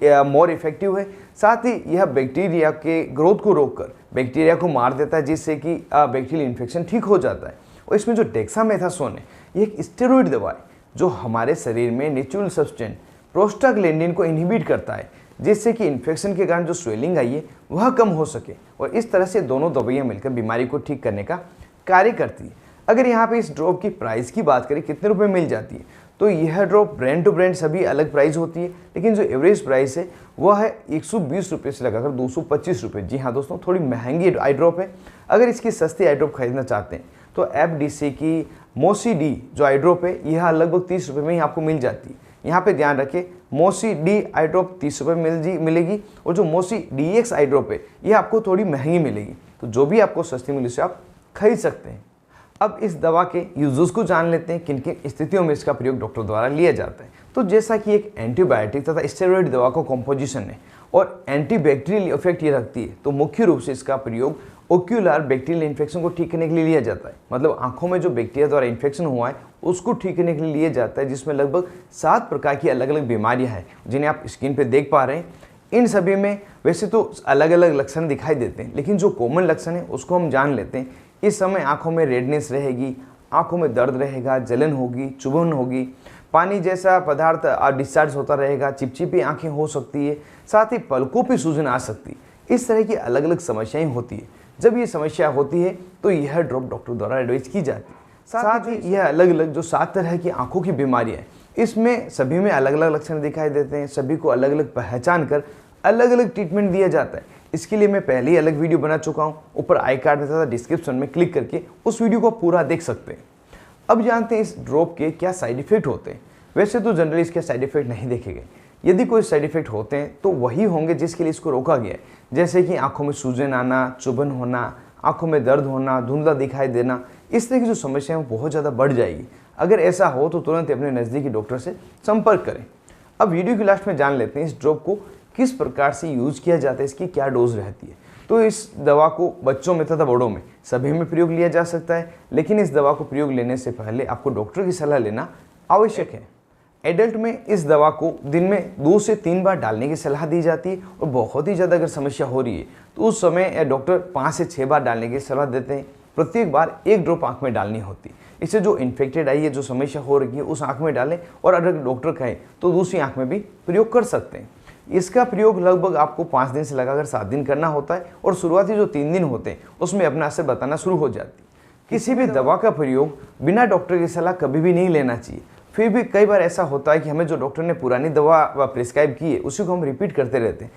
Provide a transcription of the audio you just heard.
More effective है। साथ ही यह बैक्टीरिया के ग्रोथ को रोककर बैक्टीरिया को मार देता है, जिससे कि बैक्टीरियल इन्फेक्शन ठीक हो जाता है। और इसमें जो डेक्सामेथासोन है, ये एक स्टेरॉइड दवा है जो हमारे शरीर में नेचुरल सब्सटेंस प्रोस्टाग्लैंडिन को इनहिबिट करता है, जिससे कि इन्फेक्शन के कारण जो स्वेलिंग आई है वह कम हो सके। और इस तरह से दोनों दवाइयाँ मिलकर बीमारी को ठीक करने का कार्य करती है। अगर यहाँ पे इस ड्रॉप की प्राइस की बात करें, कितने रुपए मिल जाती है, तो यह ड्रॉप ब्रांड टू ब्रांड सभी अलग प्राइस होती है, लेकिन जो एवरेज प्राइस है वह है 120 रुपये से लगाकर 225 रुपये। जी हाँ दोस्तों, थोड़ी महंगी आई ड्रॉप है। अगर इसकी सस्ती आई ड्रॉप खरीदना चाहते हैं तो FDC की मोसी डी जो आई ड्रॉप है यह लगभग 30 रुपये में ही आपको मिल जाती है। यहाँ पे ध्यान रखें, मोसी डी आई ड्रॉप 30 रुपये मिलेगी, और जो मोसी DX आई ड्रॉप है यह आपको थोड़ी महंगी मिलेगी। तो जो भी आपको सस्ती मिले उसे आप खरीद सकते हैं। अब इस दवा के यूजेस को जान लेते हैं, किन किन स्थितियों में इसका प्रयोग डॉक्टर द्वारा लिया जाता है। तो जैसा कि एक एंटीबायोटिक तथा स्टेरॉइड दवा का कॉम्पोजिशन है और एंटीबैक्टीरियल इफेक्ट ये रखती है, तो मुख्य रूप से इसका प्रयोग ओक्यूलर बैक्टीरियल इन्फेक्शन को ठीक करने के लिए लिया जाता है। मतलब आंखों में जो बैक्टीरिया द्वारा इन्फेक्शन हुआ है उसको ठीक करने के लिए लिया जाता है, जिसमें लगभग 7 प्रकार की अलग अलग बीमारियां हैं जिन्हें आप स्क्रीन पे देख पा रहे हैं। इन सभी में वैसे तो अलग अलग लक्षण दिखाई देते हैं, लेकिन जो कॉमन लक्षण है उसको हम जान लेते हैं। इस समय आंखों में रेडनेस रहेगी, आंखों में दर्द रहेगा, जलन होगी, चुभन होगी, पानी जैसा पदार्थ डिस्चार्ज होता रहेगा, चिपचिपी आंखें हो सकती है, साथ ही पलकों पे सूजन आ सकती है। इस तरह की अलग अलग समस्याएं होती है। जब ये समस्या होती है तो यह ड्रॉप डॉक्टर द्वारा एडवाइज की जाती है। साथ ही यह अलग अलग जो 7 तरह की आंखों की बीमारियां हैं, इसमें सभी में अलग अलग लक्षण दिखाई देते हैं। सभी को अलग अलग पहचान कर अलग अलग ट्रीटमेंट दिया जाता है। इसके लिए मैं पहले ही अलग वीडियो बना चुका हूँ, ऊपर आई कार्ड में तथा डिस्क्रिप्शन में क्लिक करके उस वीडियो को पूरा देख सकते हैं। अब जानते हैं इस ड्रॉप के क्या साइड इफेक्ट होते हैं। वैसे तो जनरली इसके साइड इफेक्ट नहीं देखे गए। यदि कोई साइड इफेक्ट होते हैं तो वही होंगे जिसके लिए इसको रोका गया है, जैसे कि आंखों में सूजन आना, चुभन होना, आंखों में दर्द होना, धुंधला दिखाई देना। इस तरह की जो समस्या है वो बहुत ज़्यादा बढ़ जाएगी। अगर ऐसा हो तो तुरंत अपने नज़दीकी डॉक्टर से संपर्क करें। अब वीडियो की लास्ट में जान लेते हैं इस ड्रॉप को किस प्रकार से यूज किया जाता है, इसकी क्या डोज रहती है। तो इस दवा को बच्चों में तथा बड़ों में सभी में प्रयोग लिया जा सकता है, लेकिन इस दवा को प्रयोग लेने से पहले आपको डॉक्टर की सलाह लेना आवश्यक है। एडल्ट में इस दवा को दिन में 2 से 3 बार डालने की सलाह दी जाती है, और बहुत ही ज़्यादा अगर समस्या हो रही है तो उस समय डॉक्टर 5 से 6 बार डालने की सलाह देते हैं। प्रत्येक बार 1 ड्रॉप आँख में डालनी होती है। इससे जो इन्फेक्टेड आई है, जो समस्या हो रही है, उस आँख में डालें, और अगर डॉक्टर कहे तो दूसरी आँख में भी प्रयोग कर सकते हैं। इसका प्रयोग लगभग आपको 5 दिन से लगाकर 7 दिन करना होता है, और शुरुआती जो 3 दिन होते हैं उसमें अपना असर बताना शुरू हो जाती है। किसी भी दवा का प्रयोग बिना डॉक्टर की सलाह कभी भी नहीं लेना चाहिए। फिर भी कई बार ऐसा होता है कि हमें जो डॉक्टर ने पुरानी दवा प्रिस्क्राइब की है उसी को हम रिपीट करते रहते हैं,